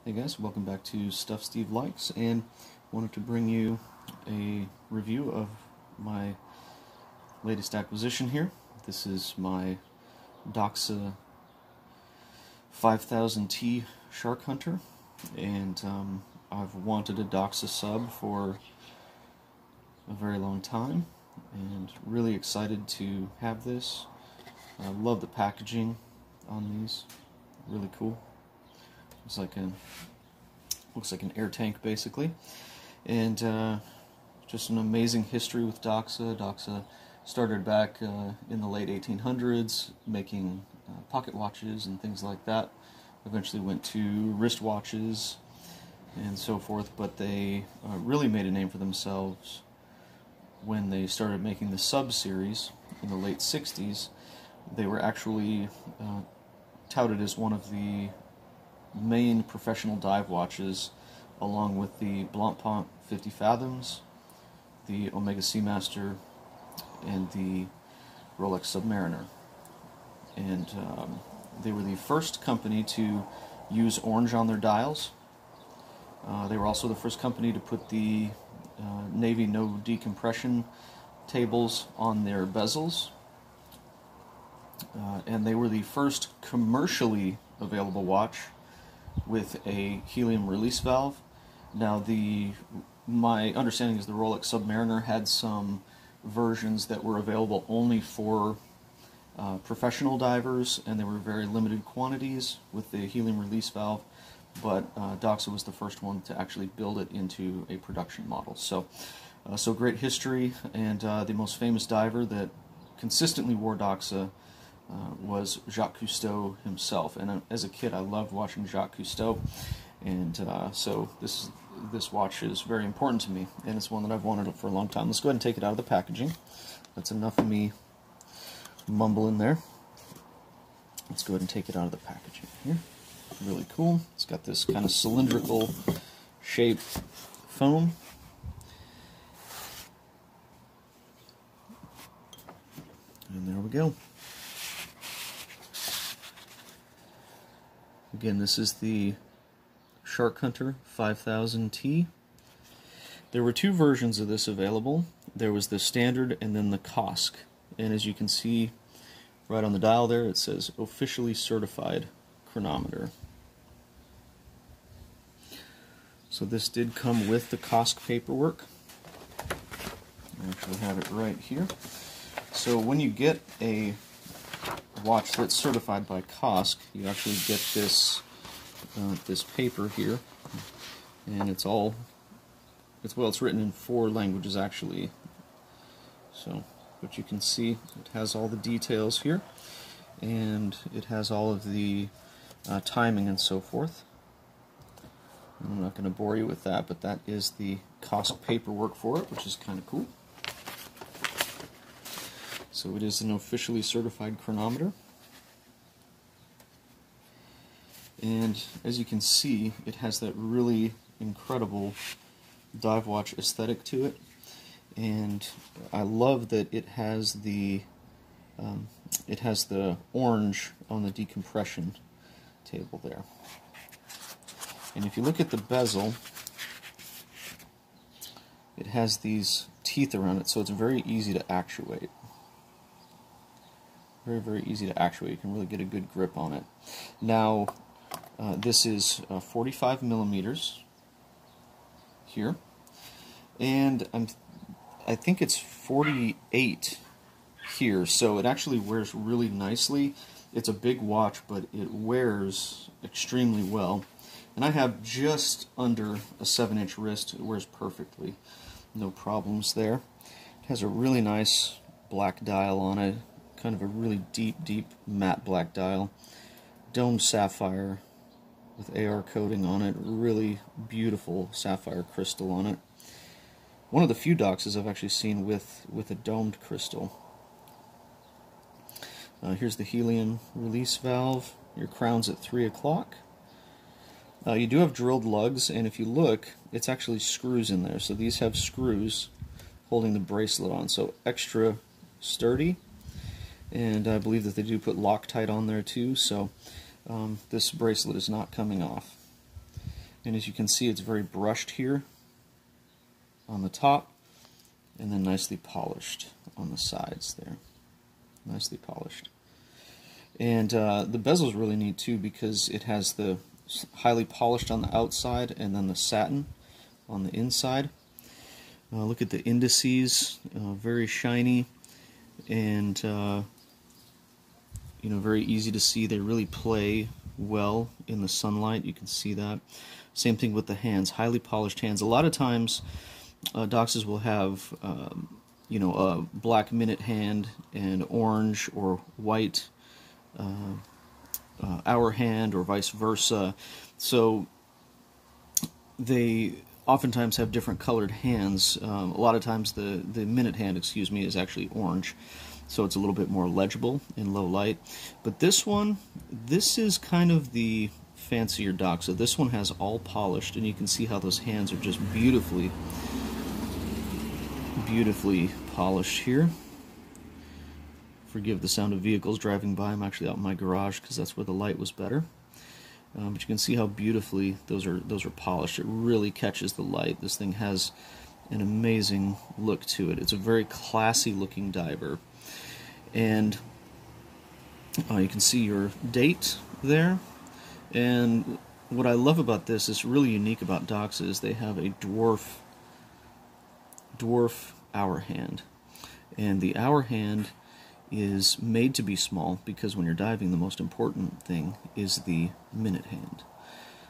Hey guys, welcome back to Stuff Steve Likes, and wanted to bring you a review of my latest acquisition here. This is my Doxa 5000T Sharkhunter, and I've wanted a Doxa sub for a very long time, and really excited to have this. I love the packaging on these, really cool. Looks like an air tank basically, and just an amazing history with Doxa. Doxa started back in the late 1800s making pocket watches and things like that. Eventually went to wristwatches and so forth, but they really made a name for themselves when they started making the sub series in the late 60s. They were actually touted as one of the main professional dive watches, along with the Blancpain 50 Fathoms, the Omega Seamaster, and the Rolex Submariner. And they were the first company to use orange on their dials. They were also the first company to put the Navy no decompression tables on their bezels. And they were the first commercially available watch with a helium release valve. Now, my understanding is the Rolex Submariner had some versions that were available only for professional divers, and they were very limited quantities with the helium release valve, but Doxa was the first one to actually build it into a production model. So great history, and the most famous diver that consistently wore Doxa was Jacques Cousteau himself. And as a kid, I loved watching Jacques Cousteau, and so this watch is very important to me, and it's one that I've wanted for a long time. Let's go ahead and take it out of the packaging. That's enough of me mumbling there. Let's go ahead and take it out of the packaging here. Really cool. It's got this kind of cylindrical shaped foam. And there we go. Again, this is the Sharkhunter 5000T. There were two versions of this available. There was the standard and then the COSC. And as you can see right on the dial there, it says officially certified chronometer. So this did come with the COSC paperwork. I actually have it right here. So when you get a watch that's certified by COSC, you actually get this this paper here, and it's written in 4 languages actually. So, but you can see it has all the details here, and it has all of the timing and so forth. I'm not going to bore you with that, but that is the COSC paperwork for it, which is kind of cool. So it is an officially certified chronometer. And as you can see, it has that really incredible dive watch aesthetic to it. And I love that it has the orange on the decompression table there. And if you look at the bezel, it has these teeth around it, so it's very easy to actuate. Very, very easy to actuate. You can really get a good grip on it. Now, this is 45 millimeters here, and I think it's 48 here, so it actually wears really nicely. It's a big watch, but it wears extremely well. And I have just under a 7-inch wrist. It wears perfectly. No problems there. It has a really nice black dial on it. Kind of a really deep matte black dial. Domed sapphire with AR coating on it. Really beautiful sapphire crystal on it. One of the few Doxas I've actually seen with a domed crystal. Here's the helium release valve. Your crown's at 3 o'clock. You do have drilled lugs, and if you look, it's actually screws in there. So these have screws holding the bracelet on, so extra sturdy. And I believe that they do put Loctite on there too, so this bracelet is not coming off. And as you can see, it's very brushed here on the top, and then nicely polished on the sides there. Nicely polished. And the bezel's really neat too, because it has the highly polished on the outside and then the satin on the inside. Look at the indices, very shiny and you know, very easy to see. They really play well in the sunlight. You can see that. Same thing with the hands, highly polished hands. A lot of times Doxas will have you know, a black minute hand and orange or white hour hand, or vice versa. So they oftentimes have different colored hands. A lot of times the minute hand, excuse me, is actually orange, so it's a little bit more legible in low light. But this one, this is kind of the fancier Doxa. This one has all polished, and you can see how those hands are just beautifully polished here. Forgive the sound of vehicles driving by. I'm actually out in my garage because that's where the light was better. But you can see how beautifully those are polished. It really catches the light. This thing has an amazing look to it. It's a very classy looking diver. And you can see your date there. And what I love about this is really unique about Doxa is they have a dwarf hour hand. And the hour hand is made to be small because when you're diving, the most important thing is the minute hand.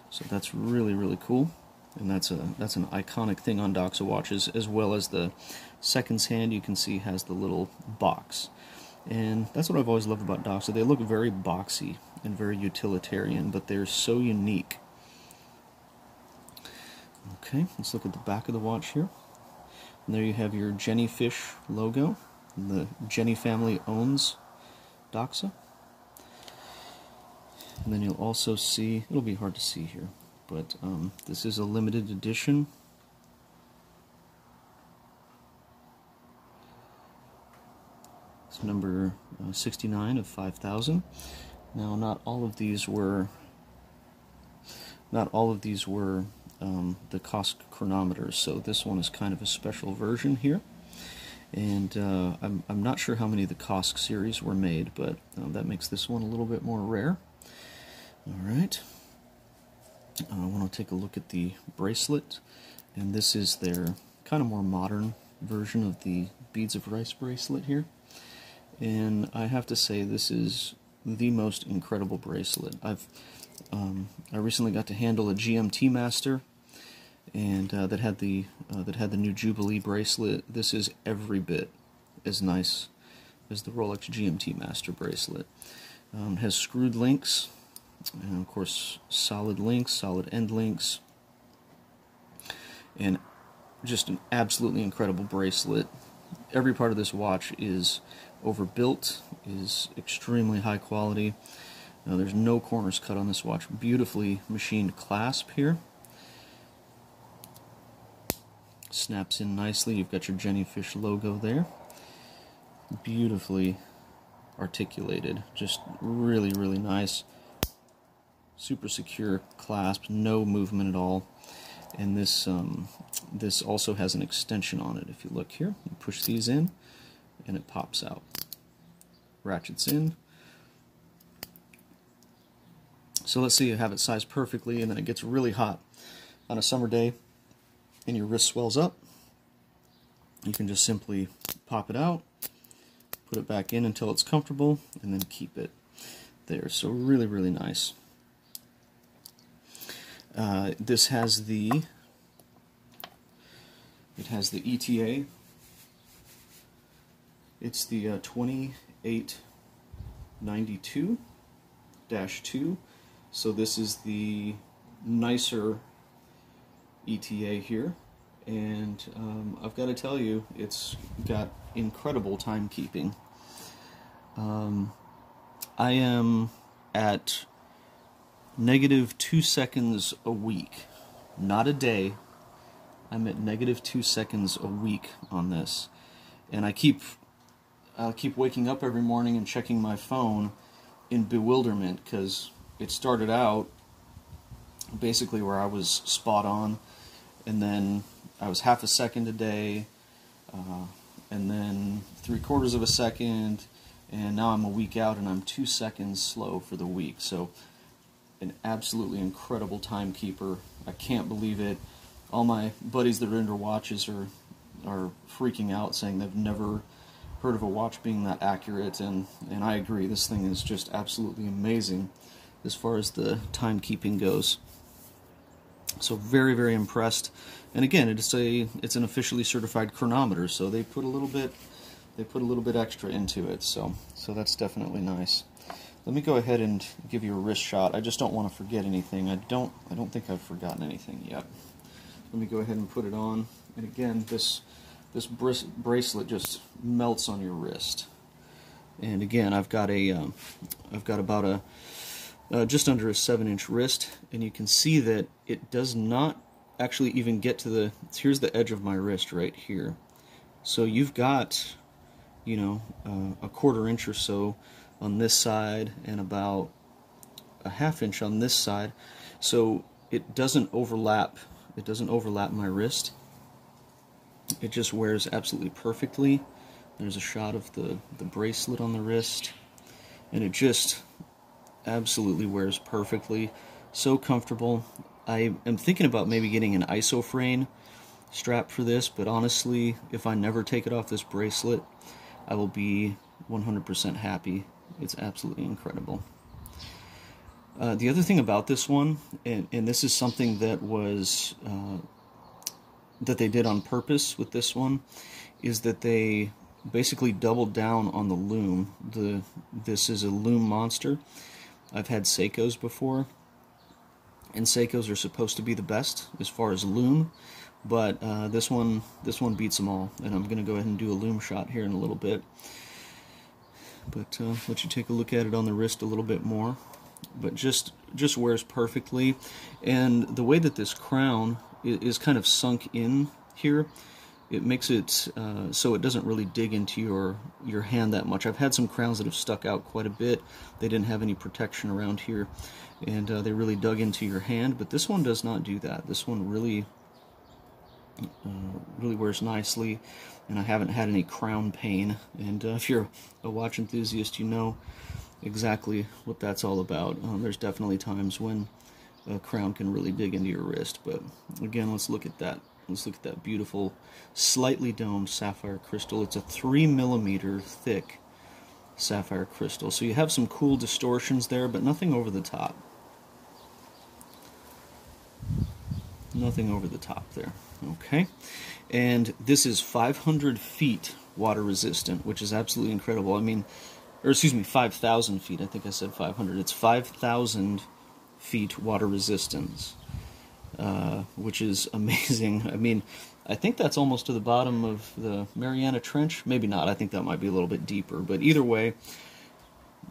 So that's really, really cool, and that's an iconic thing on Doxa watches, as well as the seconds hand. You can see has the little box, and that's what I've always loved about Doxa. They look very boxy and very utilitarian, but they're so unique. Okay, let's look at the back of the watch here. And there you have your Jennyfish logo. The Jenny family owns Doxa. And then you'll also see, it'll be hard to see here, but this is a limited edition. It's number 69 of 5,000. Now, not all of these were the COSC chronometers, so this one is kind of a special version here. And I'm not sure how many of the COSC series were made, but that makes this one a little bit more rare. Alright, I want to take a look at the bracelet, and this is their kind of more modern version of the Beads of Rice bracelet here. And I have to say, this is the most incredible bracelet. I recently got to handle a GMT Master, and that had the new Jubilee bracelet. This is every bit as nice as the Rolex GMT Master bracelet. It has screwed links, and of course solid links, solid end links, and just an absolutely incredible bracelet. Every part of this watch is overbuilt, is extremely high quality. There's no corners cut on this watch. Beautifully machined clasp here. Snaps in nicely. You've got your Jennyfish logo there. Beautifully articulated. Just really, really nice. Super secure clasp. No movement at all. And this this also has an extension on it. If you look here, you push these in, and it pops out. Ratchets in. So let's say you have it sized perfectly, and then it gets really hot on a summer day, and your wrist swells up. You can just simply pop it out, put it back in until it's comfortable, and then keep it there. So really, really nice. This has the ETA. It's the 2892-2. So this is the nicer ETA here, and I've got to tell you, it's got incredible timekeeping. I am at -2 seconds a week, not a day. I'm at -2 seconds a week on this, and I keep waking up every morning and checking my phone in bewilderment, because it started out basically where I was spot on, and then I was half a second a day, and then 3/4 of a second, and now I'm a week out and I'm 2 seconds slow for the week. So an absolutely incredible timekeeper. I can't believe it. All my buddies that are into watches are freaking out, saying they've never heard of a watch being that accurate, and I agree. This thing is just absolutely amazing as far as the timekeeping goes. So very, very impressed. And again, it's an officially certified chronometer, so they put a little bit extra into it. So that's definitely nice. Let me go ahead and give you a wrist shot. I just don't want to forget anything. I don't think I've forgotten anything yet. Let me go ahead and put it on. And again, this bracelet just melts on your wrist. And again, I've got about just under a 7-inch wrist, and you can see that it does not actually even get to the. Here's the edge of my wrist right here. So you've got, you know, a 1/4 inch or so on this side, and about a 1/2 inch on this side. So it doesn't overlap. It doesn't overlap my wrist. It just wears absolutely perfectly. There's a shot of the bracelet on the wrist, and it just absolutely wears perfectly. So comfortable. I am thinking about maybe getting an isoframe strap for this, but honestly, if I never take it off this bracelet, I will be 100% happy. It's absolutely incredible. The other thing about this one, and this is something that was that they did on purpose with this one, is that they basically doubled down on the loom. This is a loom monster. I've had Seikos before, and Seikos are supposed to be the best as far as loom, but this one beats them all. And I'm going to go ahead and do a loom shot here in a little bit. But let you take a look at it on the wrist a little bit more. But just wears perfectly, and the way that this crown is kind of sunk in here, it makes it so it doesn't really dig into your hand that much. I've had some crowns that have stuck out quite a bit. They didn't have any protection around here, and they really dug into your hand, but this one does not do that. This one really wears nicely, and I haven't had any crown pain. And if you're a watch enthusiast, you know exactly what that's all about. There's definitely times when a crown can really dig into your wrist, but again, let's look at that. Let's look at that beautiful, slightly domed sapphire crystal. It's a 3mm thick sapphire crystal, so you have some cool distortions there, but nothing over the top. Nothing over the top there. Okay, and this is 500 feet water resistant, which is absolutely incredible. I mean, or excuse me, 5,000 feet. I think I said 500. It's 5,000 feet water resistance, which is amazing. I mean, I think that's almost to the bottom of the Mariana Trench. Maybe not. I think that might be a little bit deeper. But either way,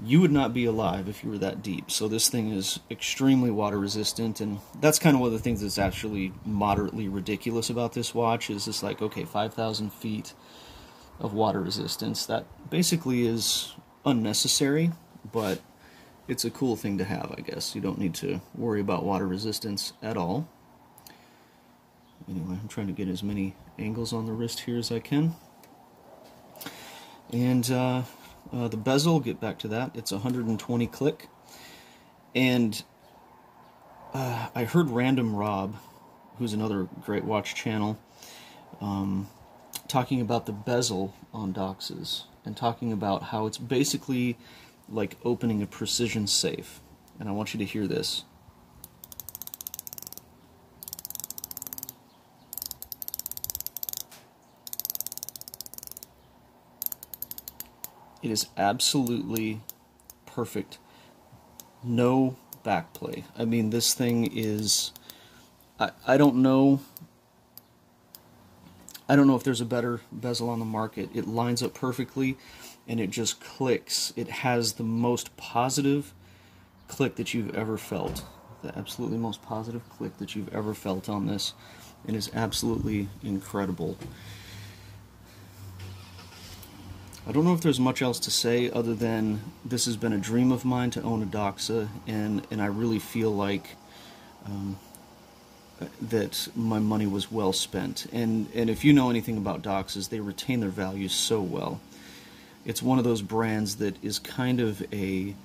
you would not be alive if you were that deep. So this thing is extremely water resistant, and that's kind of one of the things that's actually moderately ridiculous about this watch. Is it's like, okay, 5,000 feet of water resistance. That basically is unnecessary, but it's a cool thing to have, I guess. You don't need to worry about water resistance at all. Anyway, I'm trying to get as many angles on the wrist here as I can. And the bezel, get back to that, it's 120 click. And I heard Random Rob, who's another great watch channel, talking about the bezel on Doxas, and talking about how it's basically like opening a precision safe. And I want you to hear this. It is absolutely perfect. No backplay. I mean, this thing is, I don't know if there's a better bezel on the market. It lines up perfectly, and it just clicks. It has the most positive click that you've ever felt. The absolutely most positive click that you've ever felt on this. It is absolutely incredible. I don't know if there's much else to say other than this has been a dream of mine to own a Doxa, and I really feel like that my money was well spent. And if you know anything about Doxas, they retain their values so well. It's one of those brands that is kind of an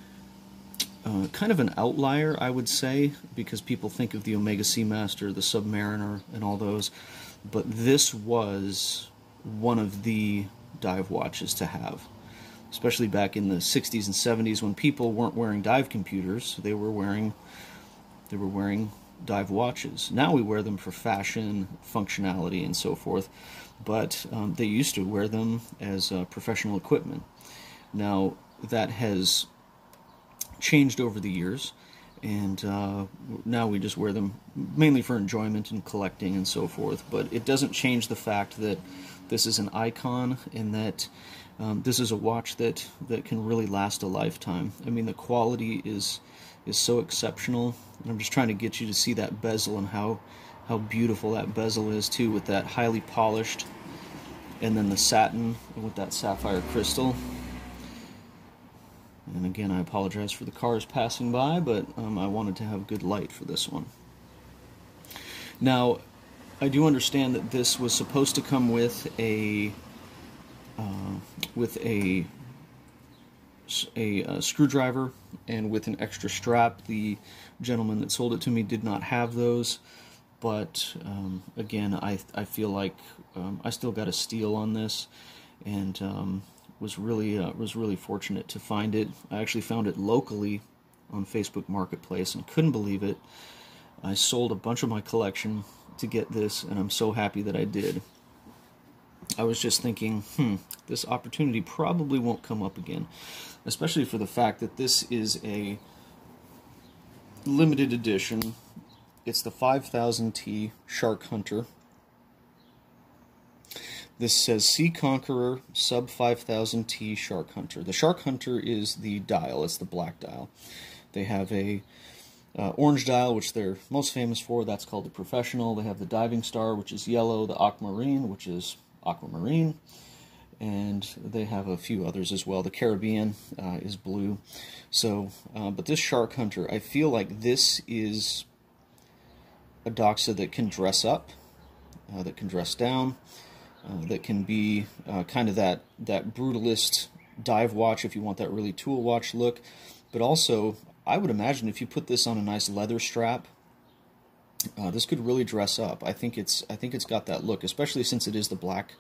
outlier, I would say, because people think of the Omega Seamaster, the Submariner, and all those. But this was one of the dive watches to have, especially back in the 60s and 70s when people weren't wearing dive computers. They were wearing dive watches. Now we wear them for fashion, functionality, and so forth, but they used to wear them as professional equipment. Now that has changed over the years, and now we just wear them mainly for enjoyment and collecting and so forth, but it doesn't change the fact that this is an icon, and that this is a watch that can really last a lifetime. I mean, the quality is so exceptional. And I'm just trying to get you to see that bezel and how beautiful that bezel is too, with that highly polished, and then the satin with that sapphire crystal. And again, I apologize for the cars passing by, but I wanted to have good light for this one. Now, I do understand that this was supposed to come with a screwdriver and with an extra strap. The gentleman that sold it to me did not have those, but again, I feel like I still got a steal on this, and was really fortunate to find it. I actually found it locally on Facebook Marketplace and couldn't believe it. I sold a bunch of my collection to get this, and I'm so happy that I did. I was just thinking, this opportunity probably won't come up again, especially for the fact that this is a limited edition. It's the 5000T Sharkhunter. This says Seaconqueror sub 5000T Sharkhunter. The Sharkhunter is the dial, it's the black dial. They have a orange dial, which they're most famous for. That's called the Professional. They have the Diving Star, which is yellow, the Aquamarine, which is aquamarine, and they have a few others as well. The Caribbean is blue. So, but this Sharkhunter, I feel like this is a Doxa that can dress up, that can dress down, that can be kind of that brutalist dive watch if you want that really tool watch look. But also, I would imagine if you put this on a nice leather strap, this could really dress up. I think it's got that look, especially since it is the black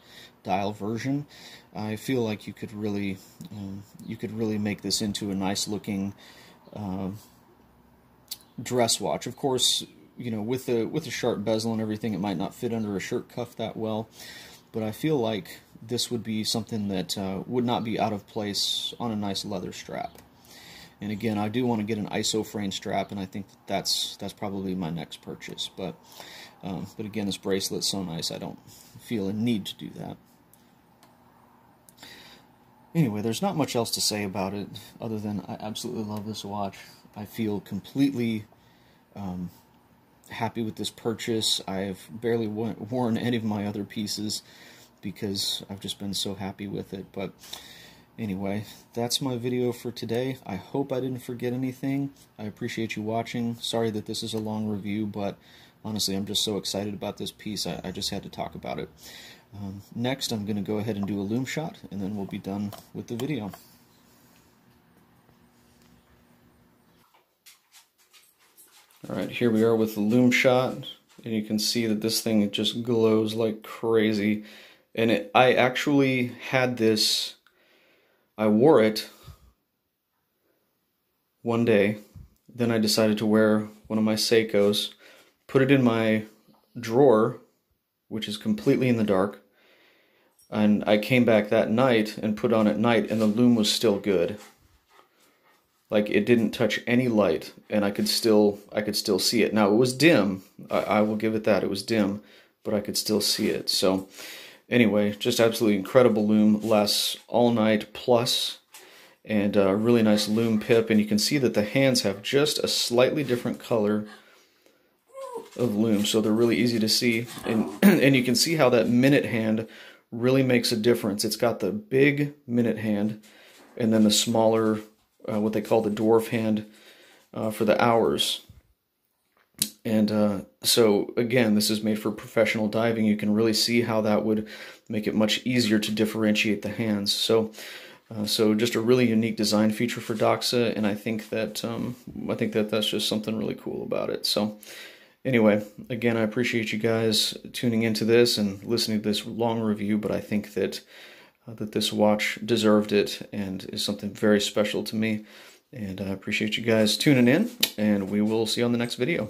dial version. I feel like you could really make this into a nice looking dress watch. Of course, you know, with the sharp bezel and everything, it might not fit under a shirt cuff that well, but I feel like this would be something that would not be out of place on a nice leather strap. And again, I do want to get an ISO frame strap, and I think that's probably my next purchase. But again, this bracelet's so nice, I don't feel a need to do that. Anyway, there's not much else to say about it other than I absolutely love this watch. I feel completely happy with this purchase. I've barely worn any of my other pieces because I've just been so happy with it. But anyway, that's my video for today. I hope I didn't forget anything. I appreciate you watching. Sorry that this is a long review, but honestly, I'm just so excited about this piece, I just had to talk about it. Next, I'm going to go ahead and do a loom shot, and then we'll be done with the video. Alright, here we are with the loom shot, and you can see that this thing just glows like crazy. And I actually had this, I wore it one day, then I decided to wear one of my Seikos, put it in my drawer, which is completely in the dark, and I came back that night and put on at night, and the loom was still good. Like, it didn't touch any light, and I could still see it. Now, it was dim, I will give it that, it was dim, but I could still see it. So anyway, just absolutely incredible loom, lasts all night plus, and a really nice loom pip, and you can see that the hands have just a slightly different color of loom, so they're really easy to see, and you can see how that minute hand really makes a difference. It's got the big minute hand, and then the smaller, what they call the dwarf hand for the hours. And so again, this is made for professional diving. You can really see how that would make it much easier to differentiate the hands. So just a really unique design feature for Doxa, and I think that that's just something really cool about it. So anyway, again, I appreciate you guys tuning into this and listening to this long review, but I think that this watch deserved it and is something very special to me. And I appreciate you guys tuning in, and we will see you on the next video.